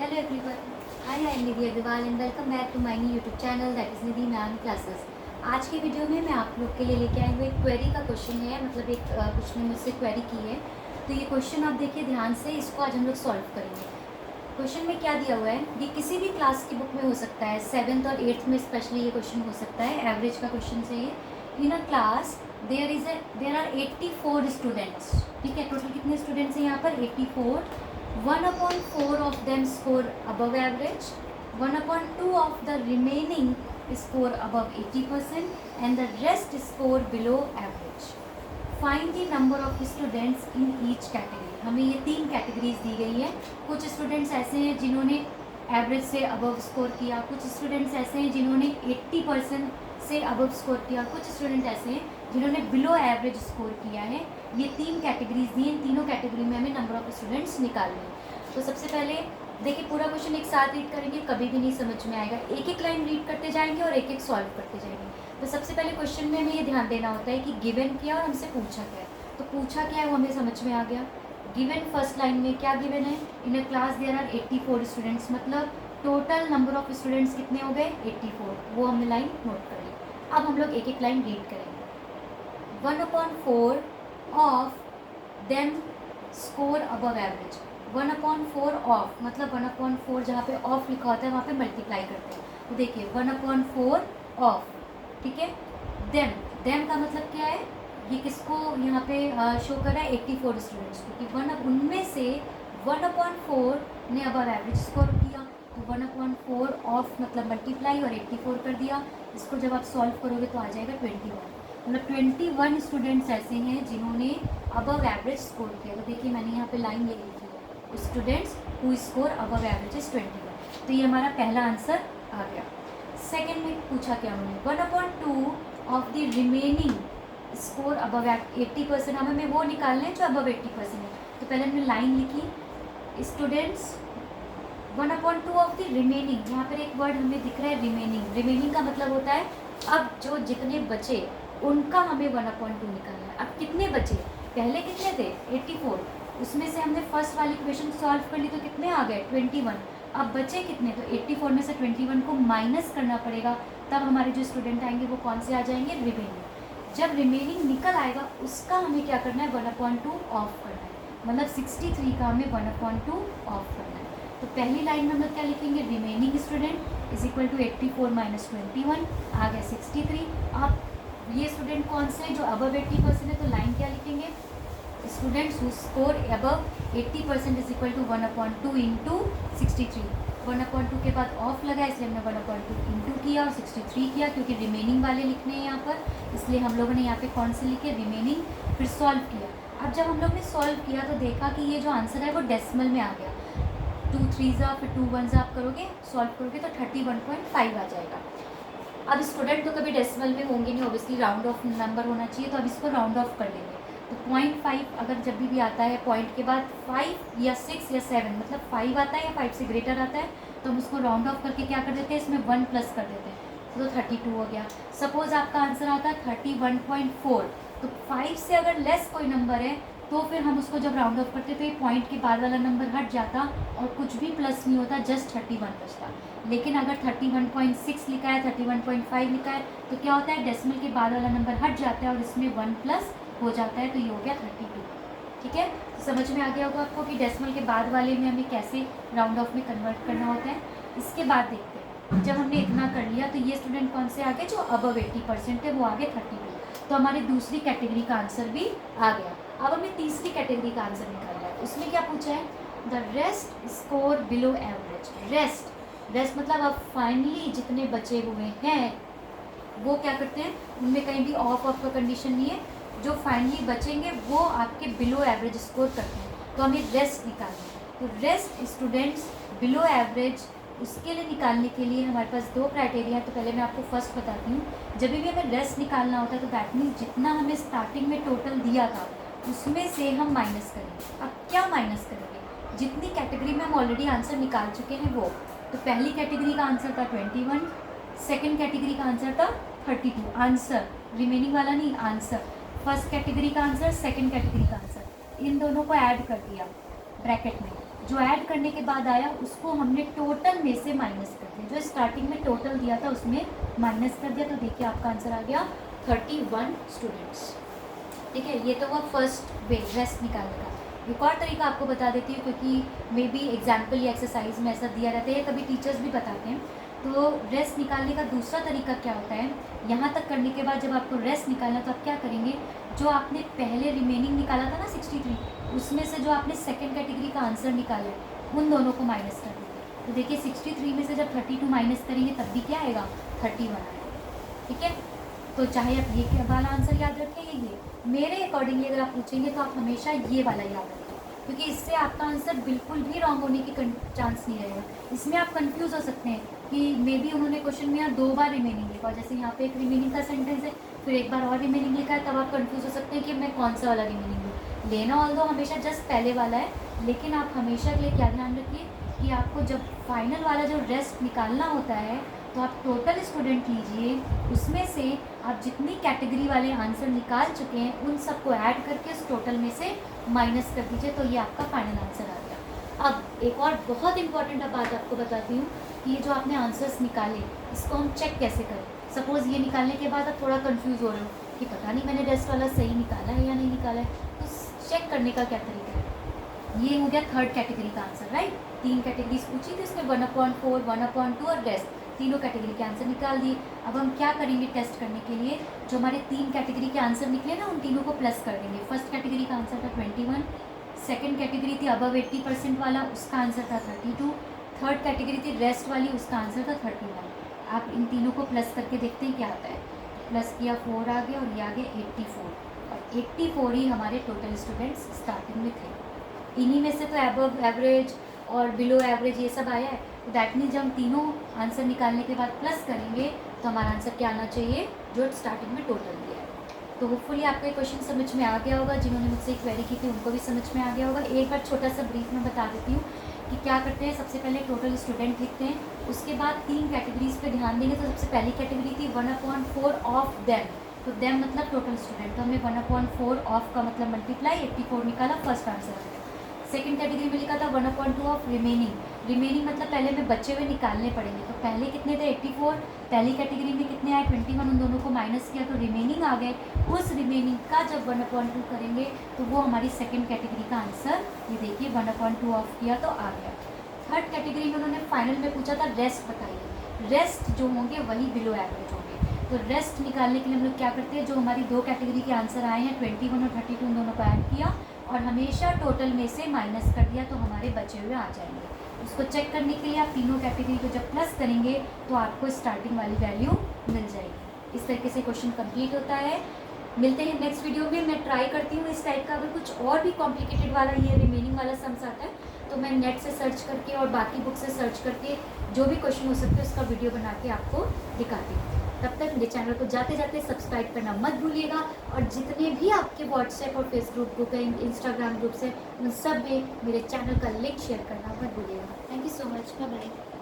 Hello everyone, I am Nidhi Agarwal and welcome back to my new YouTube channel that is Nidhi Ma'am Classes। आज के video में मैं आप लोग के लिए लेके आई हूँ एक क्वेरी का क्वेश्चन है, मतलब एक कुछ ने मुझसे क्वेरी की है। तो ये क्वेश्चन आप देखिए ध्यान से, इसको आज हम लोग सॉल्व करेंगे। क्वेश्चन में क्या दिया हुआ है, ये किसी भी क्लास की बुक में हो सकता है, 7th और 8th में स्पेशली ये क्वेश्चन हो सकता है। एवरेज का क्वेश्चन है ये। In a class there are 84 students. ठीक है, टोटल कितने स्टूडेंट्स हैं यहाँ पर? 84। 1/4 of them score above average, 1/2 of the remaining score above 80% and the rest score below average. Find the number of students in each category. हमें ये 3 categories दी गई है। कुछ स्टूडेंट्स ऐसे हैं जिन्होंने एवरेज से अबव स्कोर किया, कुछ स्टूडेंट्स ऐसे हैं जिन्होंने 80% से अबव स्कोर किया, कुछ स्टूडेंट ऐसे हैं जिन्होंने बिलो एवरेज स्कोर किया है। ये 3 कैटेगरीज दी हैं, इन तीनों कैटेगरी में हमें नंबर ऑफ स्टूडेंट्स निकालने हैं। तो सबसे पहले देखिए, पूरा क्वेश्चन एक साथ रीड करेंगे, कभी भी नहीं समझ में आएगा। एक एक लाइन रीड करते जाएंगे और एक एक सॉल्व करते जाएंगे। तो सबसे पहले क्वेश्चन में हमें ये ध्यान देना होता है कि गिवन क्या और हमसे पूछा क्या है। तो पूछा क्या है वो हमें समझ में आ गया। गिवन फर्स्ट लाइन में क्या गिवन है? In a class there are 84 students, मतलब टोटल नंबर ऑफ स्टूडेंट्स कितने हो गए? 84। वो हमने लाइन नोट कर ली। अब हम लोग एक एक लाइन रीड करेंगे। 1/4 of them score above average. 1/4 of मतलब 1/4 जहाँ पे ऑफ लिखा होता है वहाँ पे मल्टीप्लाई करते हैं। तो देखिए 1/4 ऑफ, ठीक है। देम का मतलब क्या है? ये किसको यहाँ पे शो कर रहा है? 84 स्टूडेंट्स को, कि उनमें से 1/4 ने अबव एवरेज स्कोर किया। तो 1/4 ऑफ मतलब मल्टीप्लाई और 84 कर दिया। इसको जब आप सॉल्व करोगे तो आ जाएगा 21, मतलब 21 स्टूडेंट्स ऐसे हैं जिन्होंने अबव एवरेज स्कोर किया। तो देखिए मैंने यहाँ पे लाइन ले लिखी है, students who score above average is 21। तो ये हमारा पहला आंसर आ गया। सेकेंड में पूछा क्या उन्होंने? 1/2 of the remaining score above 80%। हमें वो निकालना है जो अबव 80% है। तो पहले हमने लाइन लिखी, स्टूडेंट्स 1/2 ऑफ द रिमेनिंग। यहाँ पर एक वर्ड हमें दिख रहा है रिमेनिंग। रिमेनिंग का मतलब होता है अब जो जितने बचे उनका हमें 1/2 निकालना है। अब कितने बचे? पहले कितने थे? 84। उसमें से हमने फर्स्ट वाली इक्वेशन सॉल्व कर ली तो कितने आ गए? 21। अब बचे कितने? तो 84 में से 21 को माइनस करना पड़ेगा, तब हमारे जो स्टूडेंट आएंगे वो कौन से आ जाएंगे? रिमेनिंग। जब रिमेनिंग निकल आएगा उसका हमें क्या करना है? 1/2 ऑफ करना है, मतलब 63 का हमें 1/2 ऑफ करना है। तो पहली लाइन में हम लोग क्या लिखेंगे? Remaining student is equal to 84 minus 21, आ गया 63। अब ये स्टूडेंट कौन से हैं? जो अबव 80% है। तो लाइन क्या लिखेंगे? Students who score above 80% is equal to 1/2 into 63। 1/2 के बाद ऑफ लगा, इसलिए हमने 1/2 इंटू किया और 63 किया, क्योंकि रिमेनिंग वाले लिखने हैं यहाँ पर, इसलिए हम लोगों ने यहाँ पे कौन से लिखे? रिमेनिंग। फिर सॉल्व किया। अब जब हम लोग ने सॉल्व किया तो देखा कि ये जो आंसर है वो डेसिमल में आ गया। 2 3 फिर 2 1 आप करोगे, सॉल्व करोगे तो 31.5 आ जाएगा। अब स्टूडेंट तो कभी डेसिमल में होंगे नहीं, ऑब्वियसली राउंड ऑफ नंबर होना चाहिए, तो अब इसको राउंड ऑफ कर लेंगे। तो 0.5 अगर जब भी आता है पॉइंट के बाद 5 या 6 या 7, मतलब 5 आता है या 5 से ग्रेटर आता है, तो हम उसको राउंड ऑफ करके क्या कर देते हैं? इसमें 1 प्लस कर देते हैं, तो 32 हो गया। सपोज आपका आंसर आता है 31.4, तो 5 से अगर लेस कोई नंबर है तो फिर हम उसको जब राउंड ऑफ करते तो ये पॉइंट के बाद वाला नंबर हट जाता और कुछ भी प्लस नहीं होता, जस्ट 31 बचता। लेकिन अगर 31.6 लिखा है, 31.5 लिखा है, तो क्या होता है? डेसिमल के बाद वाला नंबर हट जाता है और इसमें 1 प्लस हो जाता है, तो ये हो गया 32। ठीक है, तो समझ में आ गया होगा आपको कि डेसिमल के बाद वाले में हमें कैसे राउंड ऑफ में कन्वर्ट करना होता है। इसके बाद देखते हैं, जब हमने इतना कर लिया तो ये स्टूडेंट कौन से आ गए? जो अबव 80% है, वो आ गए 32। तो हमारी दूसरी कैटेगरी का आंसर भी आ गया। अब हमें तीसरी कैटेगरी का आंसर निकालना है। उसमें क्या पूछा है? The rest score below average. Rest मतलब अब फाइनली जितने बचे हुए हैं वो क्या करते हैं? उनमें कहीं भी ऑफ का कंडीशन नहीं है, जो फाइनली बचेंगे वो आपके बिलो एवरेज स्कोर करते हैं। तो हमें रेस्ट निकालना है। तो रेस्ट स्टूडेंट्स बिलो एवरेज, उसके लिए निकालने के लिए हमारे पास 2 क्राइटेरिया है। तो पहले मैं आपको फर्स्ट बताती हूँ। जब भी हमें रेस्ट निकालना होता है तो दैट मीन्स जितना हमें स्टार्टिंग में टोटल दिया था उसमें से हम माइनस करेंगे। अब क्या माइनस करेंगे? जितनी कैटेगरी में हम ऑलरेडी आंसर निकाल चुके हैं वो। तो पहली कैटेगरी का आंसर था 21, सेकेंड कैटेगरी का आंसर था 32। आंसर, रिमेनिंग वाला नहीं, आंसर। फर्स्ट कैटेगरी का आंसर, सेकेंड कैटेगरी का आंसर, इन दोनों को ऐड कर दिया ब्रैकेट में। जो ऐड करने के बाद आया उसको हमने टोटल में से माइनस कर दिया, जो स्टार्टिंग में टोटल दिया था उसमें माइनस कर दिया, तो देखिए आपका आंसर आ गया 31 स्टूडेंट्स। ठीक है, ये तो वो फर्स्ट वे रेस्ट निकालने का। एक और तरीका आपको बता देती हूँ, क्योंकि मे बी एग्जाम्पल या एक्सरसाइज में ऐसा दिया रहता है, कभी टीचर्स भी बताते हैं। तो रेस्ट निकालने का दूसरा तरीका क्या होता है, यहाँ तक करने के बाद जब आपको रेस्ट निकालना तो आप क्या करेंगे, जो आपने पहले रिमेनिंग निकाला था ना 63, उसमें से जो आपने सेकेंड कैटेगरी का आंसर निकाला है उन दोनों को माइनस कर देंगे। तो देखिए 63 में से जब 32 माइनस करेंगे तब भी क्या आएगा, 31 आएगा। ठीक है, तो चाहे आप ये वाला आंसर याद रखें या ये, मेरे अकॉर्डिंगली अगर आप पूछेंगे तो आप हमेशा ये वाला याद रखें, क्योंकि इससे आपका आंसर बिल्कुल भी रॉन्ग होने की चांस नहीं रहेगा। इसमें आप कंफ्यूज हो सकते हैं कि मे बी उन्होंने क्वेश्चन में यहाँ 2 बार रिमेनिंग लिखा, जैसे यहाँ पे एक रिमेनिंग का सेंटेंस है, फिर एक बार और रिमेनिंग लिखा है, तब आप कंफ्यूज हो सकते हैं कि मैं कौन सा वाला रिमेनिंग लूँ। लेना ऑल्दो हमेशा जस्ट पहले वाला है, लेकिन आप हमेशा के लिए क्या ध्यान रखिए कि आपको जब फाइनल वाला जो रेस्ट निकालना होता है तो आप टोटल स्टूडेंट लीजिए, उसमें से आप जितनी कैटेगरी वाले आंसर निकाल चुके हैं उन सबको ऐड करके उस टोटल में से माइनस कर दीजिए, तो ये आपका फाइनल आंसर आ गया। अब एक और बहुत इंपॉर्टेंट बात आपको बताती हूँ कि ये जो आपने आंसर्स निकाले इसको हम चेक कैसे करें। सपोज़ ये निकालने के बाद आप थोड़ा कंफ्यूज हो रहे हो कि पता नहीं मैंने रेस्ट वाला सही निकाला है या नहीं निकाला है, तो चेक करने का क्या तरीका है। ये हो गया थर्ड कैटेगरी का आंसर, राइट। 3 कैटेगरीज पूछी थी, उसमें 1/4, 1/2 और रेस्ट, तीनों कैटेगरी के आंसर निकाल दिए। अब हम क्या करेंगे टेस्ट करने के लिए, जो हमारे 3 कैटेगरी के आंसर निकले ना उन तीनों को प्लस कर देंगे। फर्स्ट कैटेगरी का आंसर था 21, सेकंड कैटेगरी थी अबव 80% वाला, उसका आंसर था 32, थर्ड कैटेगरी थी रेस्ट वाली, उसका आंसर था 31। आप इन तीनों को प्लस करके देखते हैं क्या आता है। प्लस किया 4 आ गया और ये आ गया 84, और 84 ही हमारे टोटल स्टूडेंट्स स्टार्टिंग में थे। इन्हीं में से तो अबव एवरेज और बिलो एवरेज ये सब आया है। तो दैट मीन्स जब हम तीनों आंसर निकालने के बाद प्लस करेंगे तो हमारा आंसर क्या आना चाहिए, जो स्टार्टिंग में टोटल दिया है। तो होपफुली आपको ये क्वेश्चन समझ में आ गया होगा, जिन्होंने मुझसे क्वेरी की थी उनको भी समझ में आ गया होगा। एक बार छोटा सा ब्रीफ में बता देती हूँ कि क्या करते हैं। सबसे पहले टोटल स्टूडेंट लिखते हैं, उसके बाद 3 कैटेगरीज पे ध्यान देंगे। तो सबसे पहली कैटेगरी थी 1/4 ऑफ देम, तो देम मतलब टोटल स्टूडेंट, तो हमने 1/4 ऑफ का मतलब मल्टीप्लाई 84 निकाला, फर्स्ट आंसर आ गया। सेकंड कैटेगरी में लिखा था 1/2 ऑफ रिमेनिंग, रिमेनिंग मतलब पहले में बचे हुए निकालने पड़ेंगे। तो पहले कितने थे 84, पहली कैटेगरी में कितने आए 21, उन दोनों को माइनस किया तो रिमेनिंग आ गए। उस रिमेनिंग का जब 1/2 करेंगे तो वो हमारी सेकंड कैटेगरी का आंसर, ये देखिए 1/2 ऑफ किया तो आ गया। थर्ड कैटेगरी में उन्होंने फाइनल में पूछा था रेस्ट बताइए, रेस्ट जो होंगे वही बिलो एवरेज होंगे। तो रेस्ट निकालने के लिए हम लोग क्या करते हैं, जो हमारी 2 कैटेगरी के आंसर आए हैं 21 और 32 उन दोनों को ऐड किया और हमेशा टोटल में से माइनस कर दिया, तो हमारे बचे हुए आ जाएंगे। उसको चेक करने के लिए आप तीनों कैटेगरी को जब प्लस करेंगे तो आपको स्टार्टिंग वाली वैल्यू मिल जाएगी। इस तरीके से क्वेश्चन कंप्लीट होता है। मिलते हैं नेक्स्ट वीडियो में। मैं ट्राई करती हूँ इस टाइप का अगर कुछ और भी कॉम्प्लिकेटेड वाला ये रिमेनिंग वाला सम्स आता है तो मैं नेट से सर्च करके और बाकी बुक से सर्च करके जो भी क्वेश्चन हो सकते हैं उसका वीडियो बना के आपको दिखाती हूँ। तब तक मेरे चैनल को जाते जाते सब्सक्राइब करना मत भूलिएगा, और जितने भी आपके व्हाट्सएप और फेसबुक ग्रुप है, इंस्टाग्राम ग्रुप से, उन सब में मेरे चैनल का लिंक शेयर करना मत भूलिएगा। Thank you so much, bye bye.